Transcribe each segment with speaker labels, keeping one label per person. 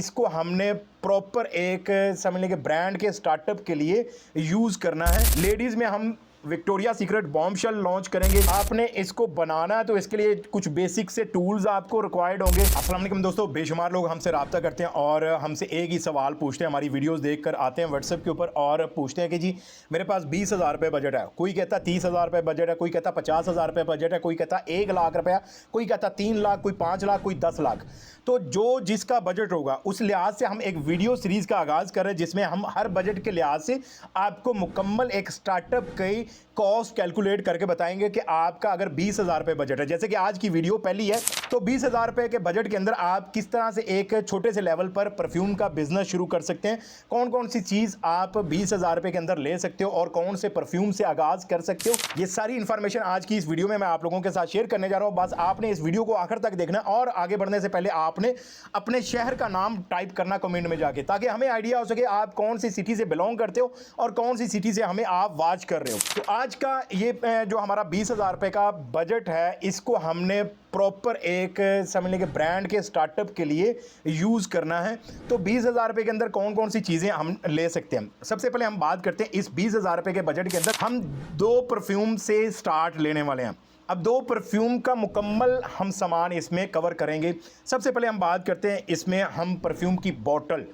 Speaker 1: इसको हमने प्रॉपर एक समझ लें कि ब्रांड के स्टार्टअप के लिए यूज़ करना है। लेडीज़ में हम विक्टोरिया सीक्रेट बॉम्बशेल लॉन्च करेंगे। आपने इसको बनाना है तो इसके लिए कुछ बेसिक से टूल्स आपको रिक्वायर्ड होंगे। अस्सलाम वालेकुम दोस्तों, बेशुमार लोग हमसे रब्ता करते हैं और हमसे एक ही सवाल पूछते हैं। हमारी वीडियोस देखकर आते हैं व्हाट्सएप के ऊपर और पूछते हैं कि जी मेरे पास 20,000 रुपये बजट है, कोई कहता 30,000 रुपये बजट है, कोई कहता 50,000 रुपये बजट है, कोई कहता 1 लाख रुपया, कोई कहता 3 लाख, कोई 5 लाख, कोई 10 लाख। तो जो जिसका बजट होगा उस लिहाज से हम एक वीडियो सीरीज़ का आगाज़ कर रहे हैं जिसमें हम हर बजट के लिहाज से आपको मुकम्मल एक स्टार्टअप की कॉस्ट कैलकुलेट करके बताएंगे कि आपका अगर 20,000 रुपये बजट है, जैसे कि आज की वीडियो पहली है, तो 20,000 रुपये के बजट के अंदर आप किस तरह से एक छोटे से लेवल पर परफ्यूम का बिजनेस शुरू कर सकते हैं, कौन कौन सी चीज़ आप 20,000 रुपये के अंदर ले सकते हो और कौन से परफ्यूम से आगाज़ कर सकते हो, ये सारी इंफॉर्मेशन आज की इस वीडियो में मैं आप लोगों के साथ शेयर करने जा रहा हूँ। बस आपने इस वीडियो को आखिर तक देखना और आगे बढ़ने से पहले आपने अपने शहर का नाम टाइप करना कमेंट में जाके, ताकि हमें आइडिया हो सके आप कौन सी सिटी से बिलोंग करते हो और कौन सी सिटी से हमें आप वॉच कर रहे हो। तो आज का ये जो हमारा 20,000 रुपये का बजट है, इसको हमने प्रॉपर एक समझ लें कि ब्रांड के स्टार्टअप के लिए यूज़ करना है। तो 20,000 रुपये के अंदर कौन कौन सी चीज़ें हम ले सकते हैं, सबसे पहले हम बात करते हैं इस 20,000 रुपये के बजट के अंदर हम 2 परफ्यूम से स्टार्ट लेने वाले हैं। अब 2 परफ्यूम का मुकम्मल हम सामान इसमें कवर करेंगे। सबसे पहले हम बात करते हैं इसमें हम परफ्यूम की बॉटल।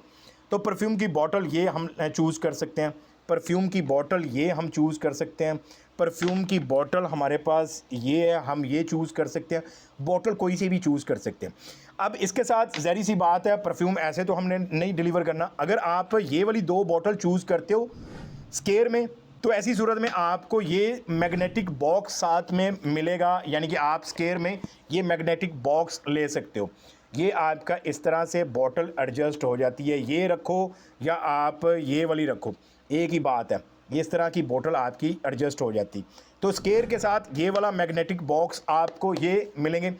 Speaker 1: तो परफ्यूम की बॉटल ये हम चूज़ कर सकते हैं, परफ्यूम की बॉटल ये हम चूज़ कर सकते हैं, परफ्यूम की बॉटल हमारे पास ये है, हम ये चूज़ कर सकते हैं, बॉटल कोई सी भी चूज़ कर सकते हैं। अब इसके साथ ज़ाहिर सी बात है, परफ्यूम ऐसे तो हमने नहीं डिलीवर करना। अगर आप ये वाली 2 बॉटल चूज़ करते हो स्केयर में, तो ऐसी सूरत में आपको ये मैग्नेटिक बॉक्स साथ में मिलेगा, यानी कि आप स्केयर में ये मैग्नेटिक बॉक्स ले सकते हो। ये आपका इस तरह से बॉटल एडजस्ट हो जाती है, ये रखो या आप ये वाली रखो, एक ही बात है, ये इस तरह की बॉटल आपकी एडजस्ट हो जाती। तो स्केयर के साथ ये वाला मैग्नेटिक बॉक्स आपको ये मिलेंगे।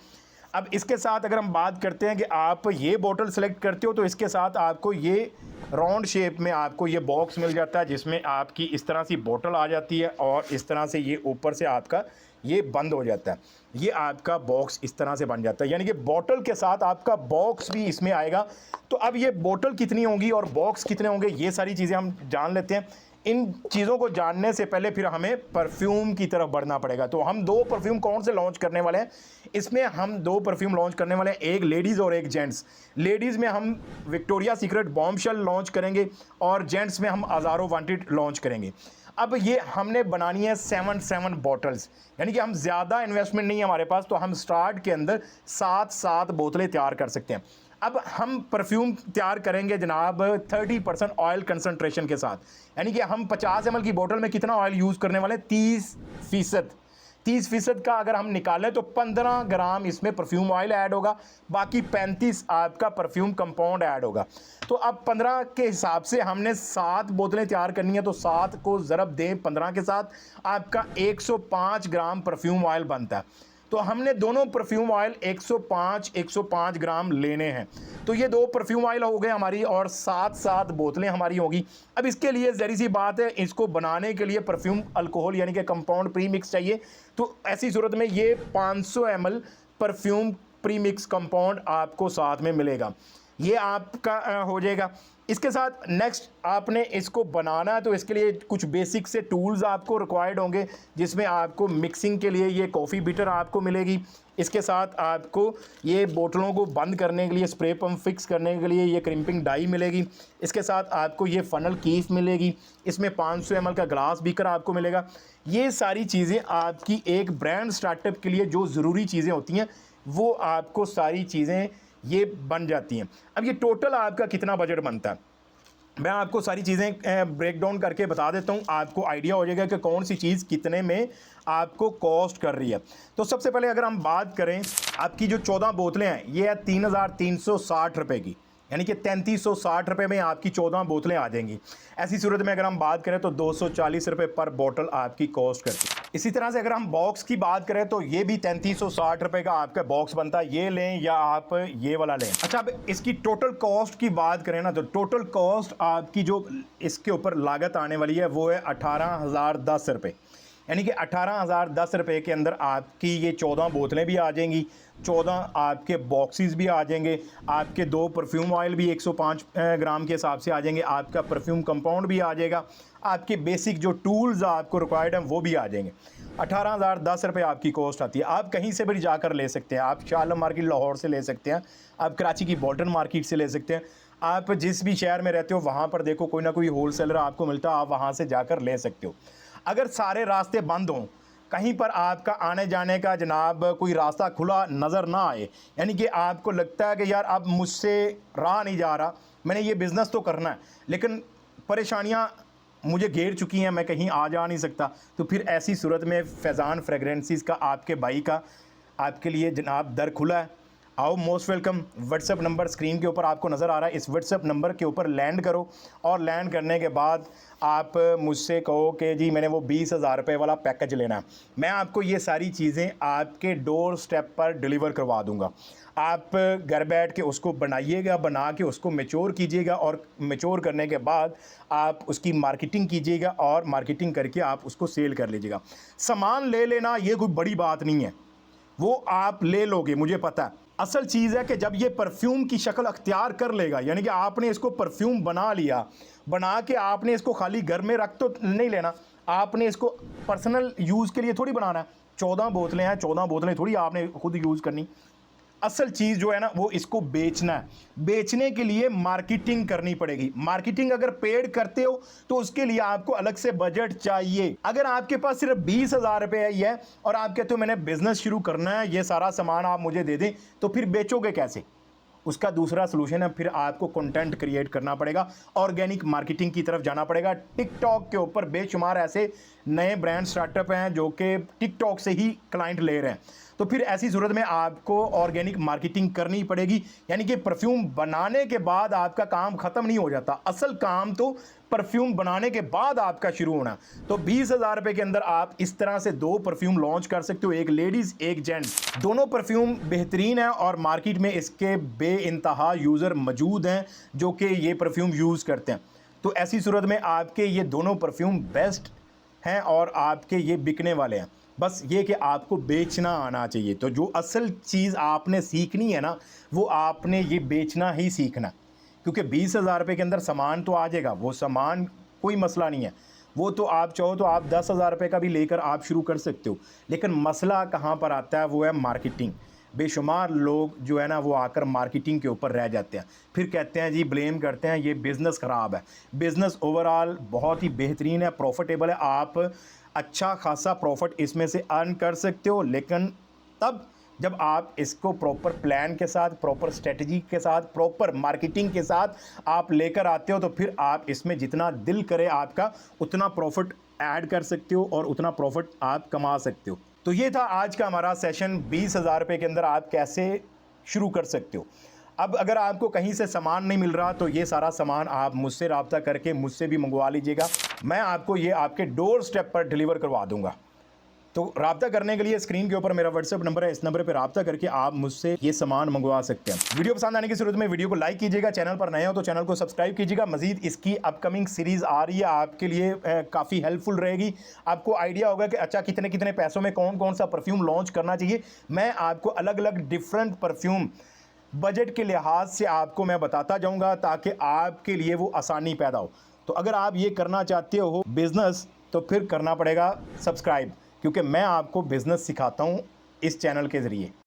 Speaker 1: अब इसके साथ अगर हम बात करते हैं कि आप ये बॉटल सेलेक्ट करते हो, तो इसके साथ आपको ये राउंड शेप में आपको ये बॉक्स मिल जाता है जिसमें आपकी इस तरह सी बॉटल आ जाती है और इस तरह से ये ऊपर से आपका ये बंद हो जाता है। ये आपका बॉक्स इस तरह से बन जाता है, यानी कि बॉटल के साथ आपका बॉक्स भी इसमें आएगा। तो अब ये बॉटल कितनी होंगी और बॉक्स कितने होंगे, ये सारी चीज़ें हम जान लेते हैं। इन चीज़ों को जानने से पहले फिर हमें परफ्यूम की तरफ बढ़ना पड़ेगा। तो हम 2 परफ्यूम कौन से लॉन्च करने वाले हैं, इसमें हम 2 परफ्यूम लॉन्च करने वाले हैं, एक लेडीज़ और एक जेंट्स। लेडीज़ में हम विक्टोरिया सीक्रेट बॉम्बशेल लॉन्च करेंगे और जेंट्स में हम अज़ारो वांटेड लॉन्च करेंगे। अब ये हमने बनानी है 7 बॉटल्स, यानी कि हम ज़्यादा इन्वेस्टमेंट नहीं है हमारे पास, तो हम स्टार्ट के अंदर 7 बोतलें तैयार कर सकते हैं। अब हम परफ्यूम तैयार करेंगे जनाब 30% ऑयल कंसंट्रेशन के साथ, यानी कि हम 50 ml की बोतल में कितना ऑयल यूज़ करने वाले हैं, 30% का अगर हम निकालें तो 15 ग्राम इसमें परफ्यूम ऑयल ऐड होगा, बाकी 35 आपका परफ्यूम कंपाउंड ऐड होगा। तो अब 15 के हिसाब से हमने 7 बोतलें तैयार करनी है, तो 7 को ज़रब दें 15 के साथ, आपका 105 ग्राम परफ्यूम ऑयल बनता है। तो हमने दोनों परफ्यूम ऑयल 105 ग्राम लेने हैं। तो ये 2 परफ्यूम ऑयल हो गए हमारी और 7 बोतलें हमारी होगी। अब इसके लिए ज़री सी बात है, इसको बनाने के लिए परफ्यूम अल्कोहल यानी कि कंपाउंड प्री मिक्स चाहिए। तो ऐसी सूरत में ये 500 ml perfume pre mix compound आपको साथ में मिलेगा, ये आपका हो जाएगा। इसके साथ नेक्स्ट आपने इसको बनाना है, तो इसके लिए कुछ बेसिक से टूल्स आपको रिक्वायर्ड होंगे, जिसमें आपको मिक्सिंग के लिए ये कॉफ़ी बीटर आपको मिलेगी। इसके साथ आपको ये बोतलों को बंद करने के लिए स्प्रे पम्प फिक्स करने के लिए ये क्रिम्पिंग डाई मिलेगी। इसके साथ आपको ये फ़नल कीफ मिलेगी, इसमें 500 ml का ग्लास बीकर आपको मिलेगा। ये सारी चीज़ें आपकी एक ब्रांड स्टार्टअप के लिए जो ज़रूरी चीज़ें होती हैं, वो आपको सारी चीज़ें ये बन जाती हैं। अब ये टोटल आपका कितना बजट बनता है, मैं आपको सारी चीज़ें ब्रेक डाउन करके बता देता हूँ, आपको आइडिया हो जाएगा कि कौन सी चीज़ कितने में आपको कॉस्ट कर रही है। तो सबसे पहले अगर हम बात करें, आपकी जो 14 बोतलें हैं ये है 3,360 रुपये की, यानी कि 3,360 रुपये में आपकी 14 बोतलें आ जाएंगी। ऐसी सूरत में अगर हम बात करें तो 240 रुपये पर बोतल आपकी कॉस्ट करती है। इसी तरह से अगर हम बॉक्स की बात करें तो ये भी 3,360 रुपये का आपका बॉक्स बनता है, ये लें या आप ये वाला लें। अच्छा, अब इसकी टोटल कॉस्ट की बात करें ना, तो टोटल कॉस्ट आपकी जो इसके ऊपर लागत आने वाली है वो है 18,010 रुपये, यानी कि 18,010 रुपये के अंदर आपकी ये 14 बोतलें भी आ जाएंगी, 14 आपके बॉक्सेस भी आ जाएंगे, आपके 2 परफ्यूम ऑयल भी 105 ग्राम के हिसाब से आ जाएंगे, आपका परफ्यूम कंपाउंड भी आ जाएगा, आपके बेसिक जो टूल्स आपको रिक्वायर्ड हैं वो भी आ जाएंगे। 18,010 रुपये आपकी कॉस्ट आती है। आप कहीं से भी जाकर ले सकते हैं, आप शालम मार्केट लाहौर से ले सकते हैं, आप कराची की बॉल्टन मार्केट से ले सकते हैं, आप जिस भी शहर में रहते हो वहाँ पर देखो कोई ना कोई होलसेलर आपको मिलता है, आप वहाँ से जाकर ले सकते हो। अगर सारे रास्ते बंद हों, कहीं पर आपका आने जाने का जनाब कोई रास्ता खुला नज़र ना आए, यानी कि आपको लगता है कि यार अब मुझसे रहा नहीं जा रहा, मैंने ये बिज़नेस तो करना है लेकिन परेशानियाँ मुझे घेर चुकी हैं, मैं कहीं आ जा नहीं सकता, तो फिर ऐसी सूरत में फैज़ान फ्रेगरेंसेस का आपके भाई का आपके लिए जनाब दर खुला है। आओ, most welcome. WhatsApp number screen के ऊपर आपको नज़र आ रहा है, इस व्हाट्सएप नंबर के ऊपर लैंड करो और लैंड करने के बाद आप मुझसे कहो कि जी मैंने वो 20,000 रुपये वाला पैकेज लेना है, मैं आपको ये सारी चीज़ें आपके डोर स्टेप पर डिलीवर करवा दूँगा। आप घर बैठ के उसको बनाइएगा, बना के उसको मैच्योर कीजिएगा और मैच्योर करने के बाद आप उसकी मार्केटिंग कीजिएगा और मार्केटिंग करके आप उसको सेल कर लीजिएगा। सामान ले लेना ये कोई बड़ी बात नहीं है, वो आप ले लोगे, मुझे पता है। असल चीज़ है कि जब ये परफ्यूम की शक्ल अख्तियार कर लेगा, यानी कि आपने इसको परफ्यूम बना लिया, बना के आपने इसको खाली घर में रख तो नहीं लेना, आपने इसको पर्सनल यूज़ के लिए थोड़ी बनाना है। 14 बोतलें हैं, 14 बोतलें थोड़ी आपने खुद यूज़ करनी। असल चीज़ जो है ना वो इसको बेचना है। बेचने के लिए मार्केटिंग करनी पड़ेगी। मार्केटिंग अगर पेड करते हो तो उसके लिए आपको अलग से बजट चाहिए। अगर आपके पास सिर्फ 20,000 रुपये ही है और आप कहते हो मैंने बिजनेस शुरू करना है, ये सारा सामान आप मुझे दे दें, तो फिर बेचोगे कैसे? उसका दूसरा सलूशन है, फिर आपको कंटेंट क्रिएट करना पड़ेगा, ऑर्गेनिक मार्केटिंग की तरफ जाना पड़ेगा। टिकटॉक के ऊपर बेशुमार ऐसे नए ब्रांड स्टार्टअप हैं जो कि टिकटॉक से ही क्लाइंट ले रहे हैं, तो फिर ऐसी सूरत में आपको ऑर्गेनिक मार्केटिंग करनी पड़ेगी। यानी कि परफ्यूम बनाने के बाद आपका काम ख़त्म नहीं हो जाता, असल काम तो परफ्यूम बनाने के बाद आपका शुरू होना। तो 20,000 रुपये के अंदर आप इस तरह से 2 परफ्यूम लॉन्च कर सकते हो, एक लेडीज़ एक जेंट्स। दोनों परफ्यूम बेहतरीन है और मार्केट में इसके बेइंतहा यूज़र मौजूद हैं जो कि ये परफ्यूम यूज़ करते हैं। तो ऐसी सूरत में आपके ये दोनों परफ्यूम बेस्ट हैं और आपके ये बिकने वाले हैं। बस ये कि आपको बेचना आना चाहिए। तो जो असल चीज़ आपने सीखनी है ना, वो आपने ये बेचना ही सीखना, क्योंकि 20,000 रुपये के अंदर सामान तो आ जाएगा, वो सामान कोई मसला नहीं है, वो तो आप चाहो तो आप 10,000 रुपये का भी लेकर आप शुरू कर सकते हो। लेकिन मसला कहाँ पर आता है, वो है मार्केटिंग। बेशुमार लोग जो है ना वो आकर मार्केटिंग के ऊपर रह जाते हैं, फिर कहते हैं जी, ब्लेम करते हैं ये बिज़नेस ख़राब है। बिज़नेस ओवरऑल बहुत ही बेहतरीन है, प्रॉफिटेबल है, आप अच्छा खासा प्रॉफिट इसमें से अर्न कर सकते हो, लेकिन तब जब आप इसको प्रॉपर प्लान के साथ, प्रॉपर स्ट्रेटजी के साथ, प्रॉपर मार्केटिंग के साथ आप लेकर आते हो, तो फिर आप इसमें जितना दिल करे आपका उतना प्रॉफिट ऐड कर सकते हो और उतना प्रॉफिट आप कमा सकते हो। तो ये था आज का हमारा सेशन, 20,000 रुपये के अंदर आप कैसे शुरू कर सकते हो। अब अगर आपको कहीं से सामान नहीं मिल रहा तो ये सारा सामान आप मुझसे रब्ता करके मुझसे भी मंगवा लीजिएगा, मैं आपको ये आपके डोर स्टेप पर डिलीवर करवा दूंगा। तो रब्ता करने के लिए स्क्रीन के ऊपर मेरा व्हाट्सएप नंबर है, इस नंबर पर रब्ता करके आप मुझसे ये सामान मंगवा सकते हैं। वीडियो पसंद आने की सूरत में वीडियो को लाइक कीजिएगा, चैनल पर नए हो तो चैनल को सब्सक्राइब कीजिएगा। मजीद इसकी अपकमिंग सीरीज़ आ रही है, आपके लिए काफ़ी हेल्पफुल रहेगी। आपको आइडिया होगा कि अच्छा कितने कितने पैसों में कौन कौन सा परफ्यूम लॉन्च करना चाहिए। मैं आपको अलग अलग डिफरेंट परफ्यूम बजट के लिहाज से आपको मैं बताता जाऊंगा ताकि आपके लिए वो आसानी पैदा हो। तो अगर आप ये करना चाहते हो बिज़नेस, तो फिर करना पड़ेगा सब्सक्राइब, क्योंकि मैं आपको बिज़नेस सिखाता हूँ इस चैनल के ज़रिए।